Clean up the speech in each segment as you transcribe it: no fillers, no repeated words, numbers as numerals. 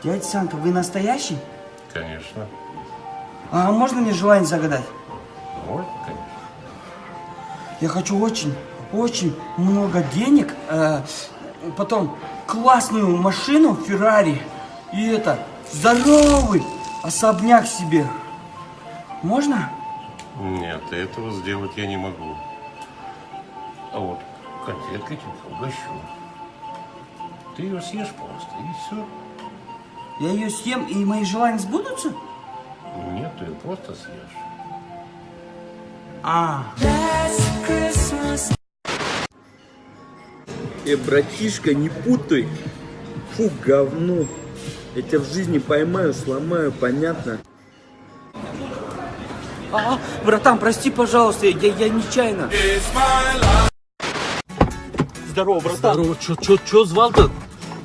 Дядя Санта, вы настоящий? Конечно. А можно мне желание загадать? Можно, конечно. Я хочу очень много денег, потом классную машину, Феррари, и здоровый особняк себе. Можно? Нет, этого сделать я не могу. А вот конфеткой тебя угощу. Ты ее съешь просто, и все. Я ее съем, и мои желания сбудутся? Нет, ты ее просто съешь. Братишка, не путай. Фу, говно. Я тебя в жизни поймаю, сломаю, понятно? Братан, прости, пожалуйста, я нечаянно. Здорово, братан. Здорово, чё звал-то?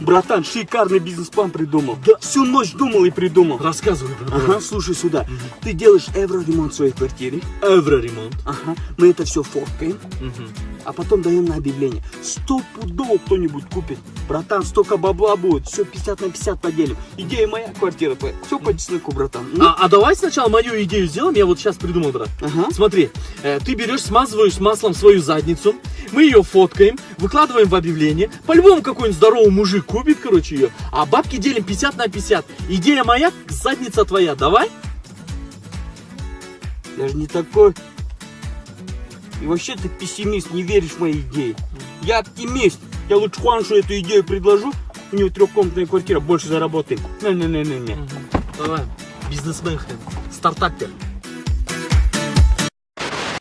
Братан, шикарный бизнес-план придумал. Да. Всю ночь думал и придумал. Рассказывай, братан. Ага, слушай сюда. Ты делаешь евроремонт в своей квартире. Евроремонт. Ага, мы это все фоткаем, а потом даем на объявление. 100% кто-нибудь купит. Братан, столько бабла будет. Все 50 на 50 поделим. Идея моя, квартира твоя. Все по чесноку, братан. А давай сначала мою идею сделаем. Я вот сейчас придумал, брат. Ага. Смотри, ты берешь, смазываешь маслом свою задницу. Мы ее фоткаем, выкладываем в объявление. По-любому какой-нибудь здоровый мужик купит, короче, ее. А бабки делим 50 на 50. Идея моя, задница твоя. Давай? Я же не такой. И вообще ты пессимист, не веришь в мои идеи. Я оптимист. Я лучше Хуаншу эту идею предложу. У него трехкомнатная квартира, больше заработаем. Не. Давай. Бизнесмен, стартапер.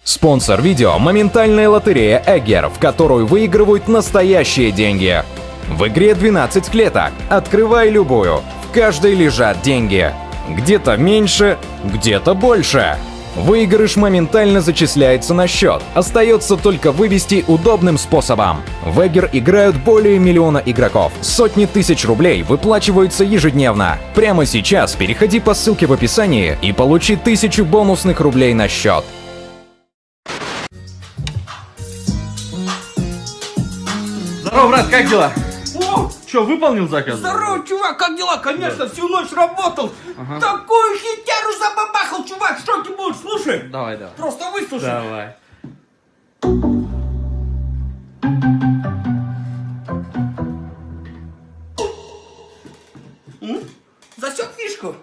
Спонсор видео – моментальная лотерея Эггер, в которую выигрывают настоящие деньги. В игре 12 клеток. Открывай любую. В каждой лежат деньги. Где-то меньше, где-то больше. Выигрыш моментально зачисляется на счет. Остается только вывести удобным способом. В Эггер играют более 1 миллиона игроков. Сотни тысяч рублей выплачиваются ежедневно. Прямо сейчас переходи по ссылке в описании и получи 1000 бонусных рублей на счет. Здорово, брат, как дела? О, Че, выполнил заказ? здорово, чувак, как дела? Конечно, всю ночь работал. Такую хитеру забабахал, чувак, что ты будешь? Слушай. Давай. Просто выслушай. Давай. Засек фишку?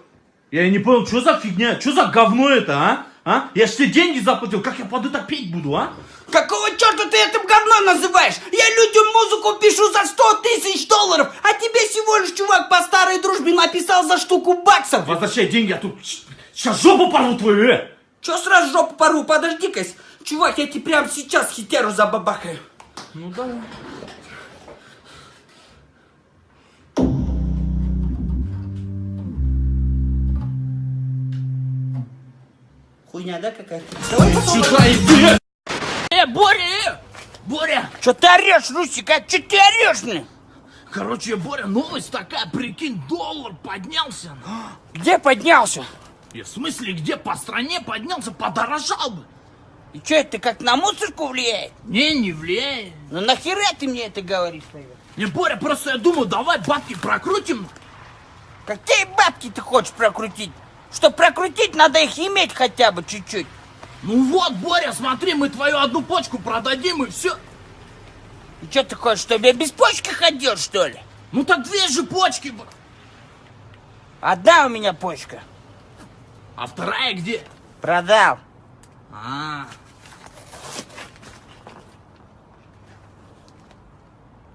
Я не понял, что за фигня? Что за говно это, а? Я ж тебе деньги заплатил, как я под это петь буду, а? Какого черта ты это говно называешь? Я людям музыку пишу за 100 тысяч долларов, а тебе всего лишь чувак по старой дружбе написал за штуку баксов. Возвращай деньги, а тут сейчас жопу порву твою, Че сразу жопу порву? Подожди-ка, чувак, я тебе прямо сейчас хитеру забабахаю. Ну давай. Хуйня, да, какая-то? Давай Сюда иди! Боря! Че ты орешь, Русик, а че ты орешь, мне? Короче, Боря, новость такая, прикинь, доллар поднялся. Где поднялся? И в смысле, где по стране поднялся, подорожал бы. И че это как на мусорку влияет? Не влияет. Ну нахера ты мне это говоришь, наверное? Не, Боря, просто я думаю, давай бабки прокрутим. Какие бабки ты хочешь прокрутить? Чтоб прокрутить, надо их иметь хотя бы чуть-чуть. Ну вот, Боря, смотри, мы твою одну почку продадим и все. И что ты хочешь, чтобы я без почки ходил, что ли? Ну так 2 же почки. Одна у меня почка. А вторая где? Продал.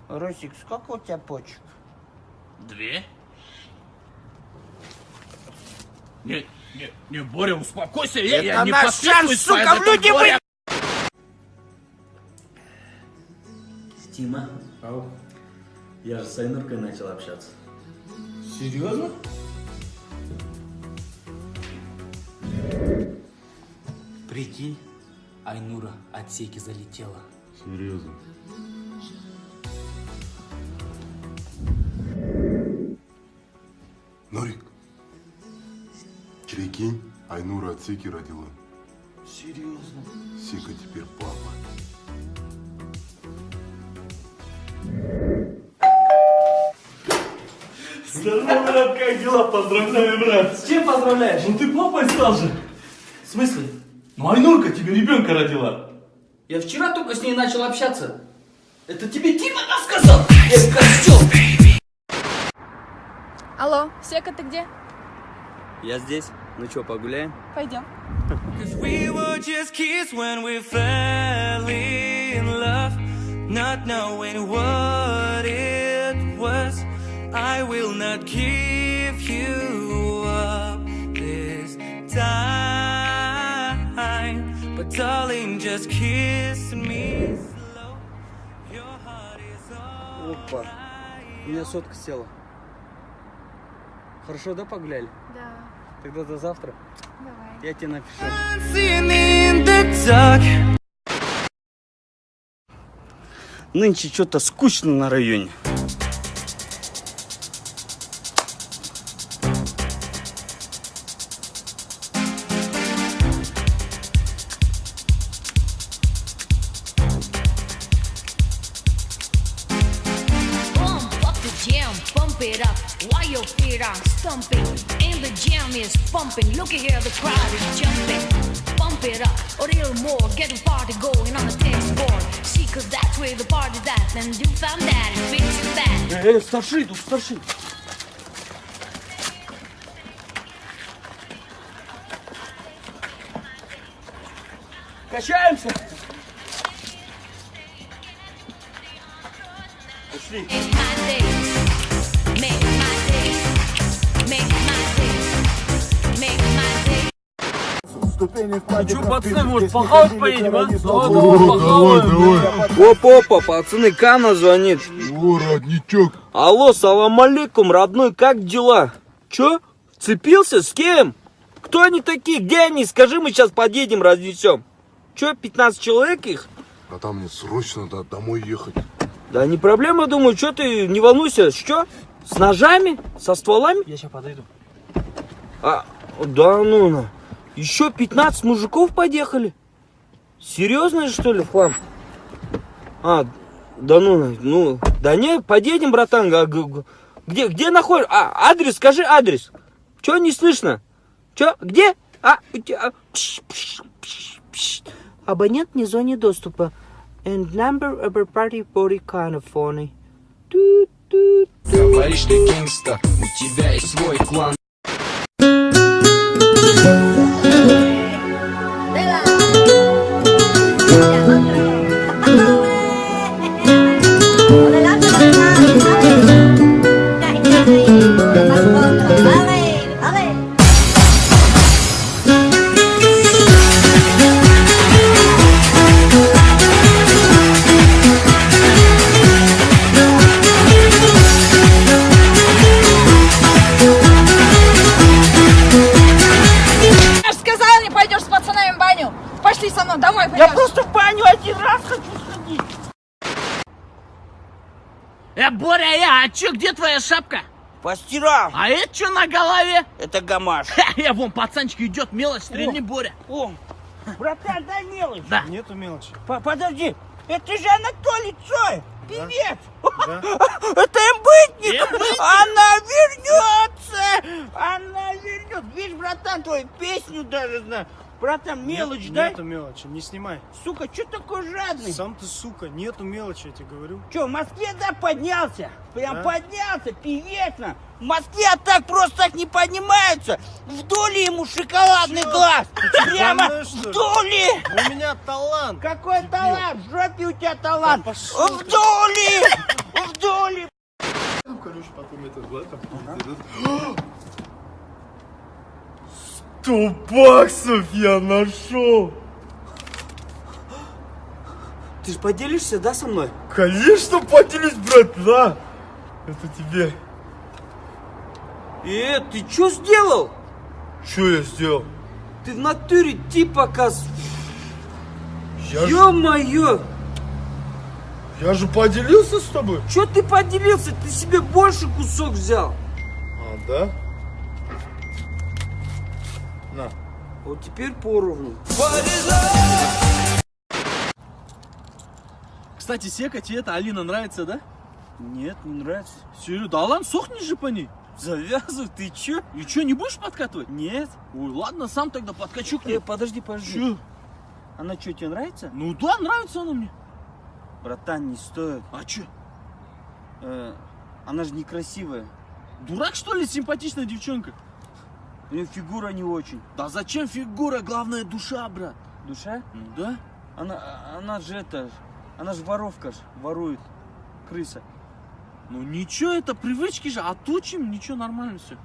Русик, сколько у тебя почек? 2? Не, Боря, успокойся, я не наш подписываюсь шанс, под сука, в это, люди Боря. Тима, я же с Айнуркой начал общаться. Серьезно? Прикинь, Айнура от Сейки залетела. Серьезно. Норик, прикинь, Айнура от Сики родила. Серьезно? Сика теперь папа. Здорово, брат, как дела? Поздравляю, брат. С чем поздравляешь? Ну ты папой стал же. В смысле? Ну Айнурка тебе ребенка родила. Я вчера только с ней начал общаться. Это тебе Тима сказал? Я костюм. Алло, Сека, ты где? Я здесь. Ну что, погуляем? Пойдем. We were just kids when we fell in love, not knowing what it was. I will not give you up this time, but darling, just kiss me slow. Your heart is all Опа. У меня сотка села. Хорошо, да, погуляли? Да, Тогда до завтра. давай. Я тебе напишу. dancing in the dark. Нынче что-то скучно на районе. Pump up the jam, pump it up while your feet are stumping. And the jam is pumping. Look at here, the crowd is jumping. Pump it up a little more, get the party going on the dance floor. See, cause that's where the party's at. And you found that it fits you that. Старший, тут старший. Качаемся. Пошли. Make my days, make my days, make my days, make my days. Че, пацаны, может похавать поедем, а? Давай. Опа, пацаны, Кана звонит. О, родничок. Алло, салам алейкум, родной, как дела? Чё? Цепился? С кем? Кто они такие? Где они? Скажи, мы сейчас подъедем, разнесем. Чё, 15 человек их? А там мне срочно надо домой ехать. Да не проблема, думаю, что ты, не волнуйся. Что? С ножами? Со стволами? Я сейчас подойду. А, да ну на. Еще 15 мужиков подъехали? Серьезно, что ли, в хлам? А, да ну на, ну, да не, подъедем, братан. Где находишь? А, адрес, скажи адрес. Че не слышно? Че, где? А, у тебя... Абонент не в зоне доступа. And number of a party body kind of funny. Говоришь ты гангста, у тебя есть свой клан. Пошли со мной домой, пойдем. Я просто в баню один раз хочу сходить. Боря, а чё, где твоя шапка? Постирал. А это что на голове? Это гамаш. Вон, пацанчик идет, мелочь, стрельни, Боря. О, братан, дай мелочь. Да. Нету мелочи. Подожди, это же Анатолий Цой, певец. Да. Это МБТник. Она вернется. Она вернется. Видишь, братан, твою песню даже знаю. Братан, мелочь дай. Нету мелочи, не снимай. Сука, что такой жадный? Сам ты, сука, нету мелочи, я тебе говорю. Че, в Москве, да, поднялся? Прям Да. поднялся, певец. В Москве так просто так не поднимаются. Вдули ему шоколадный глаз. Прямо больной, что ли? вдули. У меня талант. Какой талант? В жопе у тебя талант. Да пошел ты. Вдули. Вдули. Короче, потом это злато. 100 баксов я нашел. Ты ж поделишься, да, со мной? Конечно, поделись, брат, да. Это тебе. Ты что сделал? Что я сделал? Ты в натуре типа каз... Я же, Ё-моё! я же поделился с тобой. Чё ты поделился? Ты себе больше кусок взял. А, да? На. Вот теперь поровну. Кстати, Сека, тебе эта Алина нравится, да? Нет, не нравится. Серьезно, да ладно, сохнешь же по ней. Завязывай, ты чё? И что, не будешь подкатывать? Нет. Ой, ладно, сам тогда подкачу к ней. Подожди. Чё? Она что, тебе нравится? Ну да, нравится она мне. Братан, не стоит. А чё? Она же некрасивая. Дурак, что ли, симпатичная девчонка? У нее фигура не очень. Да зачем фигура? Главное душа, брат. Душа? Ну да. Она же она же воровка, ворует. Крыса. Ну ничего, это привычки же, отучим, ничего, нормально все.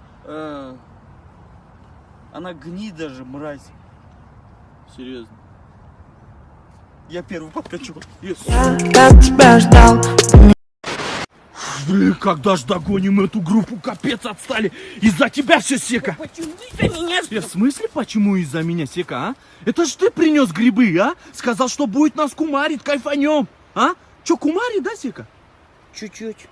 Она гнида же, мразь. Серьезно. Я первый подкачу. Блин, когда ж догоним эту группу, капец отстали. Из-за тебя все, Сека. Почему из-за меня? В смысле, почему из-за меня, Сека, а? Это ж ты принес грибы, а? Сказал, что будет нас кумарить, кайфанем. А? Че, кумарит, да, Сека? Чуть-чуть.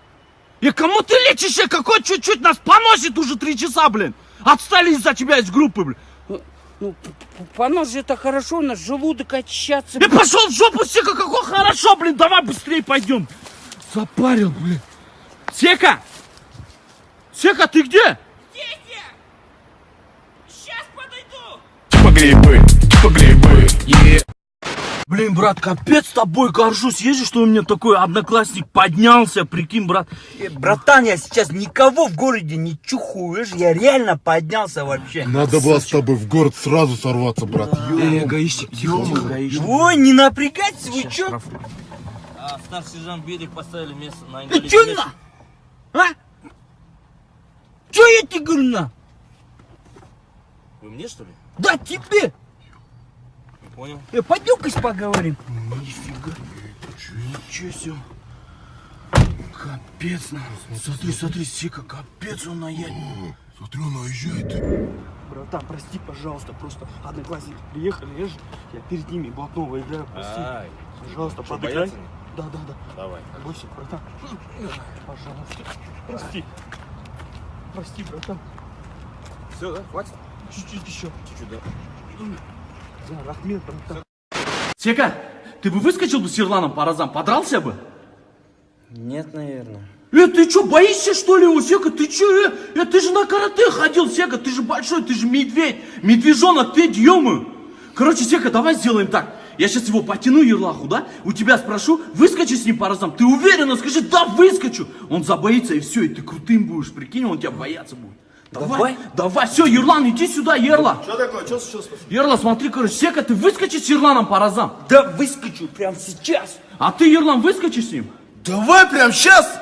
И кому ты лечишь, какой чуть-чуть нас поносит уже 3 часа, блин? Отстали из-за тебя из группы, блин. Ну, понос же это хорошо, у нас желудок очищаться. И пошел в жопу, Сека, какой хорошо, блин, давай быстрее пойдем. Запарил, блин. Сека! Сека, ты где? Сейчас подойду. Погребы. Блин, брат, капец с тобой горжусь. Есть же, что у меня такой одноклассник поднялся, прикинь, брат. Братан, я сейчас никого в городе не чухаю, я реально поднялся вообще. Надо было с тобой в город сразу сорваться, брат. Эгоистик, тихо, эгоистик. Ой, не напрягайтесь, вы чё? Старший сержант Берег поставили место на Ты чё на? А? Чё я тебе говорю на? Вы мне, что ли? Да тебе! Не понял. Пойдем-ка поговорим. Нифига. Ничего себе. Капец. Смотри, Сека, капец он наедет. Смотри, он наезжает. Братан, прости, пожалуйста, просто одноклассники приехали, я перед ними блатного играю, прости. Пожалуйста, подыграй. боятся? Да. Давай. Бойся, братан. Пожалуйста. Прости, братан. Все, да? Хватит? Чуть-чуть еще. Чуть-чуть, да. Да, Рахмет, братан. Сека, ты бы выскочил бы с Ерланом по разам, подрался бы? Нет, наверное. Ты что, боишься, что ли, Сека? Ты что, ты же на карате ходил, Сека, ты же большой, ты же медведь, медвежонок, ты, ё-моё. Короче, Сека, давай сделаем так. Я сейчас его потяну, Ерлаху, да? У тебя спрошу, выскочи с ним по разам. Ты уверенно скажи, да, выскочу. Он забоится, и все, и ты крутым будешь, прикинь, он тебя бояться будет. Давай, все, Ерлан, иди сюда, Ерла. Что такое? Что случилось? Ерла, смотри, короче, Сека, ты выскочи с Ерланом по разам. Да выскочу прямо сейчас. А ты, Ерлан, выскочи с ним. Давай прям сейчас!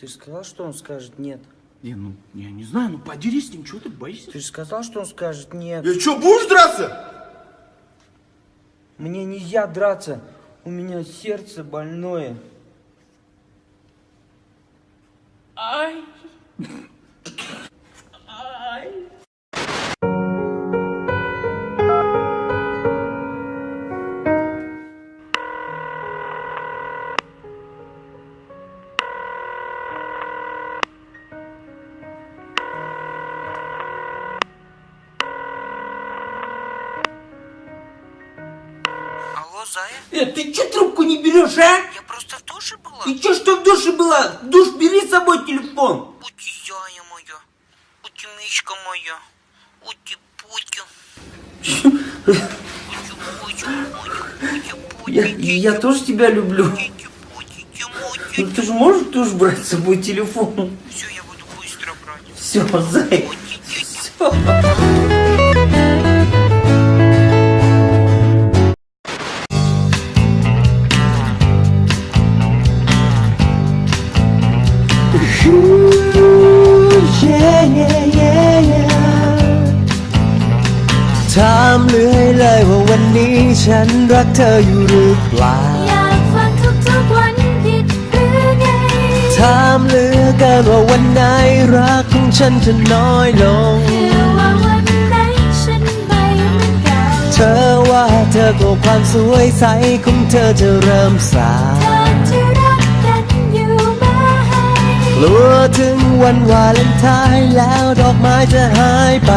Ты же сказал, что он скажет нет. Я не знаю, подерись с ним, чего ты боишься? Ты же сказал, что он скажет нет. И что, будешь драться? Мне нельзя драться. У меня сердце больное. Ай. Алло, Зая? Ты че трубку не берешь, а? Я просто в душе была. И че, что в душе была? В душ бери с собой телефон. Ути, Зая моя. Ути, мишка моя. Ути, путю. Я тоже тебя люблю. Ну ты же можешь тоже брать с собой телефон? Все, я буду быстро брать. Все, Зай. Все.ถามเลยว่าวันนี้ฉันรักเธออยู่หรือเปล่าอยากฟังทุกๆวันผิดหรือไงถามเหลือเกินว่าวันไหนรักของฉันจะน้อยลงเชื่อว่าวันไหนฉันไม่เหมือนเก่าเธอว่าเธอกับความสวยใสของเธอจะเริ่มสายเธอจะรักกันอยู่ไหมกลัวถึงวันวาเลนไทน์แล้วดอกไม้จะหายไป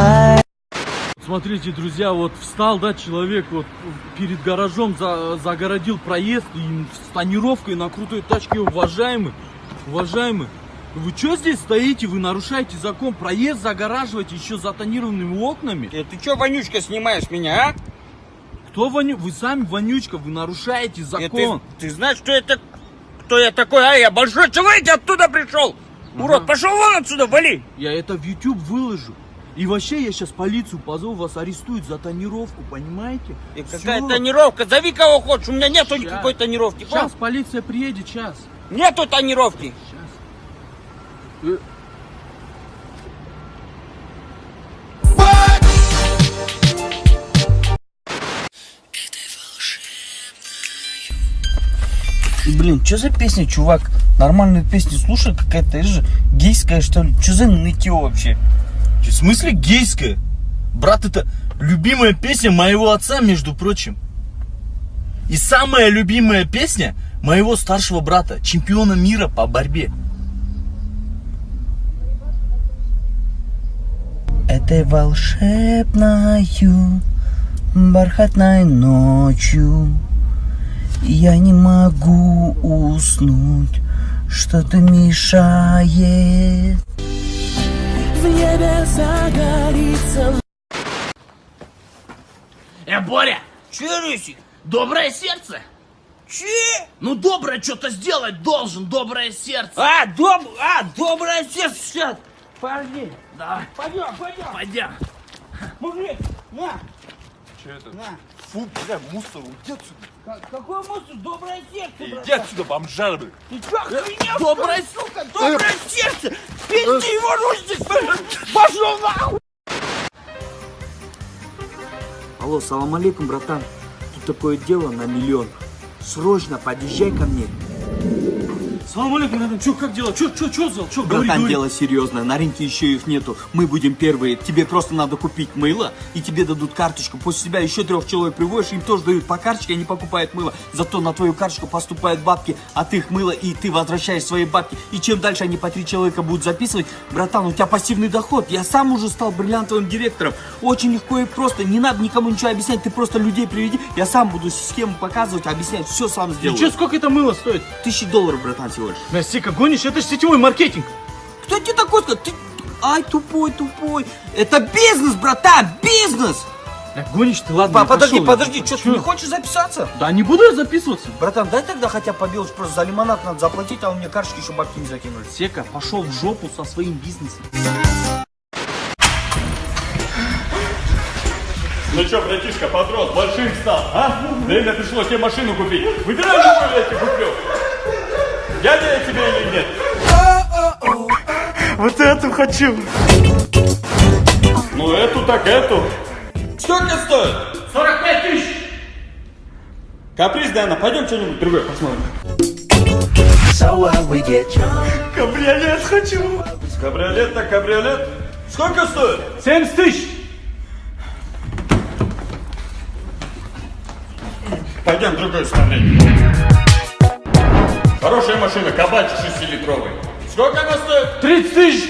Смотрите, друзья, вот встал, да, человек вот перед гаражом, загородил проезд и с тонировкой на крутой тачке, уважаемый. Уважаемый, вы что здесь стоите? Вы нарушаете закон. Проезд загораживаете еще за тонированными окнами. Ты чё, вонючка, снимаешь меня, а? Кто вонючка? Вы сами вонючка, вы нарушаете закон. Ты знаешь, кто я такой? А, я большой человек, я оттуда пришел. Урод, пошел вон отсюда, вали. Я это в YouTube выложу. И вообще я сейчас полицию позову, вас арестуют за тонировку, понимаете? И какая тонировка? Зови кого хочешь, у меня нету никакой тонировки. Сейчас полиция приедет, сейчас. Нету тонировки. Блин, что за песня, чувак? Нормальную песню слушай, какая-то же гейская, что ли? Что за нытье вообще? В смысле гейская? Брат, это любимая песня моего отца, между прочим. И самая любимая песня моего старшего брата, чемпиона мира по борьбе. Этой волшебною бархатной ночью я не могу уснуть, что-то мешает. В небе загорится. Боря, Че, Русик? доброе сердце? Че? Ну, доброе что-то сделать должен, доброе сердце. Доброе сердце сейчас. Подожди. Да. Пойдем. Пойдем. Мужик, на. Че это? На. Фу, бля, мусор, уйди отсюда. Какой мусор? Доброе сердце, Иди отсюда, бомжар, бля. Ты чё, охренел? Доброе, сука, доброе сердце! Пизди его, Рустик! Пошел нахуй! Алло, салам алейкум, братан. Тут такое дело на миллион. Срочно подъезжай ко мне. Салам алейкум, братан. Чё, как дела? Чё взял? Чё, Братан, дело серьезное. На рынке еще их нету. Мы будем первые. Тебе просто надо купить мыло, и тебе дадут карточку. После себя еще 3 человек приводишь, им тоже дают по карточке, они покупают мыло. Зато на твою карточку поступают бабки от их мыла, и ты возвращаешь свои бабки. И чем дальше они по 3 человека будут записывать, братан, у тебя пассивный доход. Я сам уже стал бриллиантовым директором. Очень легко и просто. Не надо никому ничего объяснять. Ты просто людей приведи. Я сам буду схему показывать, объяснять. Все сам сделаю. И чё, сколько это мыло стоит? $1000, братан, всего лишь. Настя, гонишь? Это же сетевой маркетинг. Кто тебе такой сказал? Ты... Ай, тупой. Это бизнес, братан, бизнес! Гонишь ты, ладно. Подожди, что, ты не хочешь записаться? Да не буду я записываться. Братан, дай тогда хотя бы побелочь, просто за лимонад надо заплатить, а у меня карточки еще бабки не закинули. Сека, пошел в жопу со своим бизнесом. Ну что, братишка, подрос, большим стал, а? Время пришло тебе машину купить. Выбирай, какую я тебе куплю. Дядя я тебе или нет? Вот эту хочу. Ну эту так эту. Сколько стоит? 45 тысяч. Каприз, Дана, пойдем что-нибудь другое посмотрим. Кабриолет хочу. Кабриолет так кабриолет. Сколько стоит? 70 тысяч. Пойдем другой смотреть. Хорошая машина, кабач 6-литровый. Сколько она стоит? 30 тысяч.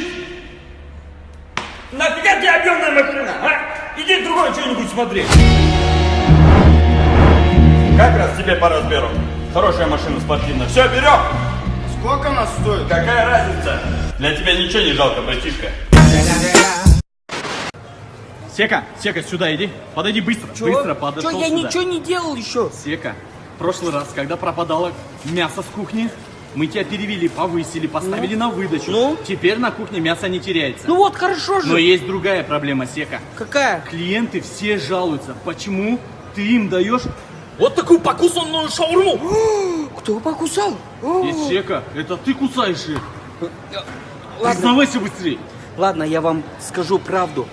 Нафига тебе объемная машина, а? Иди другое что-нибудь смотри. Как раз тебе по размеру. Хорошая машина спортивная. Все, берем. Сколько она стоит? Какая разница? Для тебя ничего не жалко, братишка. Сека, сюда иди. Подойди быстро. Быстро подошел Чё, я сюда. ничего не делал еще. Сека, в прошлый раз, когда пропадало мясо с кухни, мы тебя перевели, повысили, поставили на выдачу. Ну? Теперь на кухне мясо не теряется. Ну вот, хорошо же. Но есть другая проблема, Сека. Какая? Клиенты все жалуются. Почему ты им даешь вот такую покусанную шаурму? Кто покусал? И, Сека, это ты кусаешь их. Признавайся быстрее. Ладно, я вам скажу правду.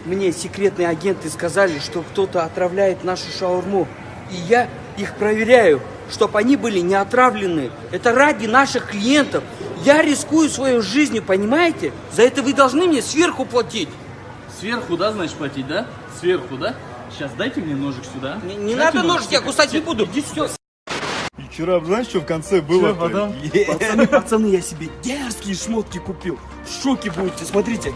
Мне секретные агенты сказали, что кто-то отравляет нашу шаурму. И я их проверяю, чтобы они были не отравлены. Это ради наших клиентов. Я рискую своей жизнью, понимаете? За это вы должны мне сверху платить. Сверху, да, значит, платить, да? Сверху, да? Сейчас дайте мне ножик сюда. Не надо ножик, я кусать не буду. Иди сюда. И вчера, знаешь, что в конце было? Пацаны, я себе дерзкие шмотки купил. В шоке будете, смотрите.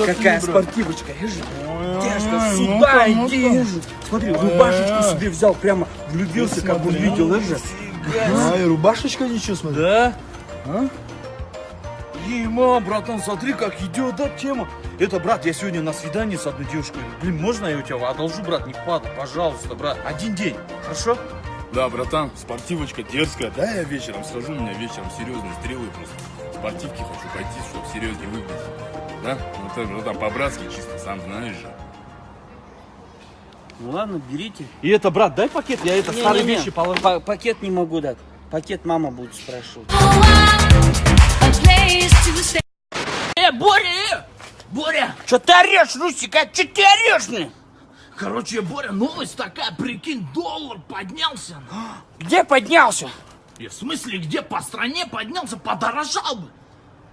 Какая спортивочка. Дерзко, сюда иди. Смотри, рубашечку себе взял, прямо влюбился, как увидел, А, и рубашечка ничего, смотри. Да? А? Ема, братан, смотри, как идет, да, тема. Это, брат, я сегодня на свидании с одной девушкой. Блин, можно я у тебя одолжу, брат, не падай, пожалуйста, брат. Один день, хорошо? Да, братан, спортивочка дерзкая. Да, я вечером схожу, у меня вечером серьезные стрелы просто. Спортивки хочу пойти, чтобы серьезнее выглядеть. Да? Вот это, братан, по-братски чисто, сам знаешь же. Ну ладно, берите. И это, брат, дай пакет, я это старые Не-не-не, вещи положу. Пакет не могу дать. Пакет мама будет спрашивать. Боря! Боря! Что ты орешь, Русик, а что ты орешь мне? Короче, Боря, новость такая, прикинь, доллар поднялся. Где поднялся? И в смысле, где по стране поднялся, подорожал бы.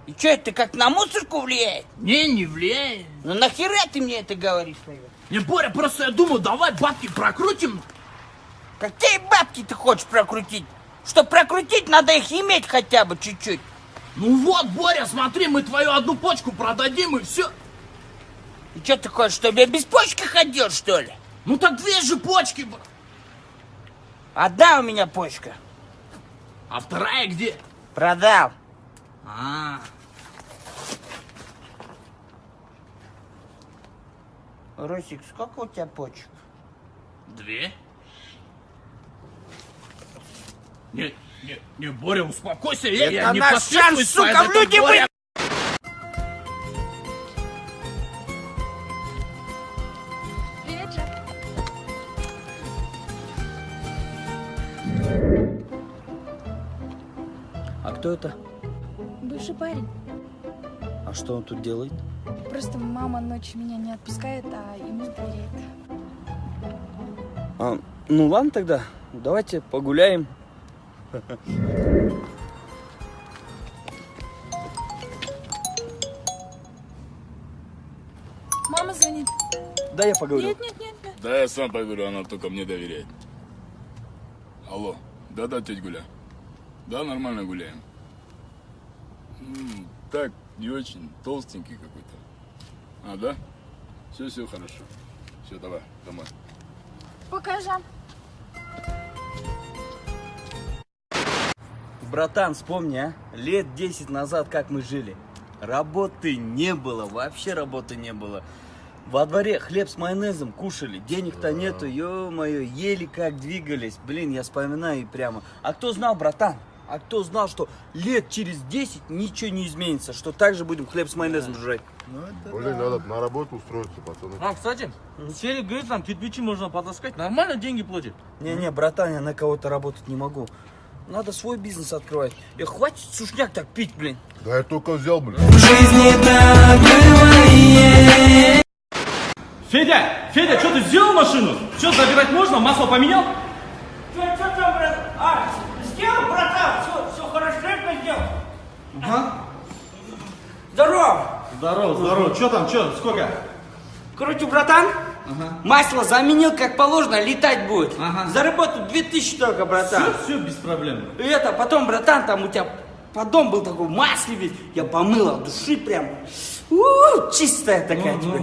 И что, это как на мусорку влияет? Не влияет. Ну нахера ты мне это говоришь, Павел? Не, Боря, просто я думаю, давай бабки прокрутим. Какие бабки ты хочешь прокрутить? Чтобы прокрутить, надо их иметь хотя бы чуть-чуть. Ну вот, Боря, смотри, мы твою одну почку продадим и все. И что ты хочешь, чтобы я без почки ходил, что ли? Ну так 2 же почки. Одна у меня почка. А вторая где? Продал. Русик, сколько у тебя почек? 2? Не, Боря, успокойся, я не наш шанс, сука, в люди Боря. Привет, Жак. А кто это? Бывший парень. А что он тут делает? Просто мама ночью меня не отпускает, а ему доверяет. Ну ладно тогда, давайте погуляем. Мама звонит. Да, я поговорю. Нет. Да, я сам поговорю, она только мне доверяет. Алло, да, тетя Гуля. Да, нормально гуляем. Так, не очень, толстенький какой-то. А, да? Все хорошо. Все, давай, домой. Пока, Жан. Братан, вспомни, а? Лет 10 назад как мы жили. Работы не было, вообще работы не было. Во дворе хлеб с майонезом кушали, денег-то нету, ё-моё, еле как двигались. Блин, я вспоминаю и прямо. А кто знал, братан? А кто знал, что лет через 10 ничего не изменится, что так же будем хлеб с майонезом жрать? Блин, надо на работу устроиться, пацаны. А, кстати, Серик говорит, там кирпичи можно потаскать, нормально деньги платит. Не, братан, я на кого-то работать не могу. Надо свой бизнес открывать. И хватит сушняк так пить, блин. Да я только взял, блин. Федя, что ты сделал машину? Что, забирать можно? Масло поменял? Что там, брат? Сделал, братан? Все хорошо сделал? Ага. Здорово. Здорово. Что там, сколько? Короче, братан, масло заменил как положено, летать будет. Заработал 2000 только, братан. Все без проблем. И это, потом, братан, там у тебя поддон был такой масляный, я помыл от души прям. Чистая такая теперь.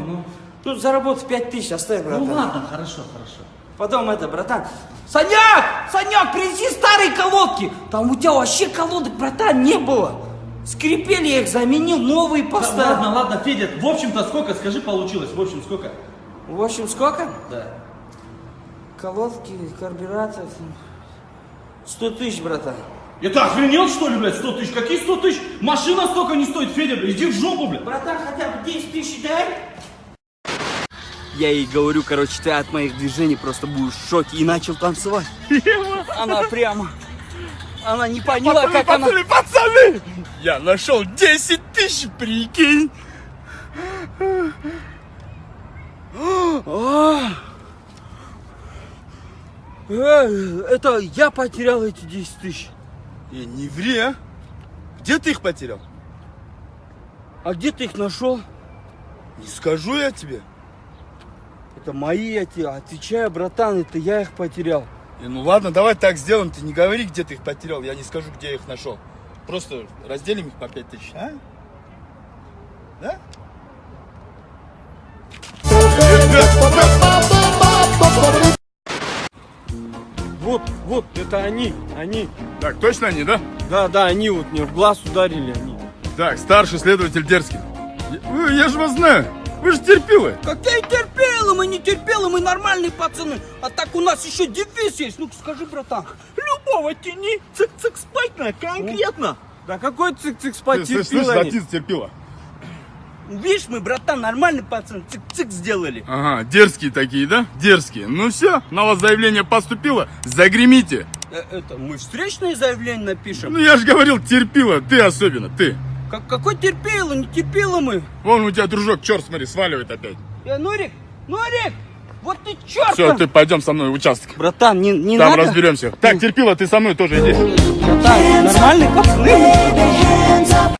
Ну, заработал 5000, оставь, братан. Ну ладно, хорошо. Потом это, братан. Санек, принеси старые колодки. Там у тебя вообще колодок, братан, не было. Скрипели, я их заменил, новые поставил. Да, ладно, Федя, в общем-то сколько, скажи, получилось? В общем, сколько? В общем, сколько? Да. Колодки, карбюратор. 100 000, братан. Это охренел, что ли, блядь, 100 000? Какие 100 000? Машина столько не стоит, Федя, блядь, иди в жопу, блядь. Братан, хотя бы 10 000 дай. Я ей говорю, короче, ты от моих движений просто будешь в шоке. И начал танцевать. Она прямо... Она не поняла, как она... Пацаны! Я нашел 10 000, прикинь! Это я потерял эти 10 000. Не ври, а? Где ты их потерял? А где ты их нашел? Не скажу я тебе. Это мои, я тебе отвечаю, братан, это я их потерял. Ну ладно, давай так сделаем. Ты не говори, где ты их потерял. Я не скажу, где я их нашел. Просто разделим их по 5000, а? Да? Вот, это они. Так, точно они, да? Да, они вот мне в глаз ударили, они. Так, старший следователь Дерзкий. Я же вас знаю. Вы же терпилы. Какие терпелы? Мы не терпелы, мы нормальные пацаны. А так у нас еще девиз есть. Ну скажи, братан. Любого тяни, цик-цик спать конкретно. Да какой цик-цик спать Слышь, терпила? Затис терпила. Видишь, мы, братан, нормальный пацан. Цик-цик сделали. Ага, дерзкие такие, да? Дерзкие. Ну все, на вас заявление поступило. Загремите. Это мы встречное заявление напишем. Ну я же говорил, терпила. Ты особенно, ты. Какой терпело? Не терпело мы. Вон у тебя дружок, черт, смотри, сваливает опять. Норик, вот ты черт! Все, ты пойдем со мной в участок. Братан, не Там надо. разберемся. Так, терпила, ты со мной тоже иди. Братан, нормальные пацаны.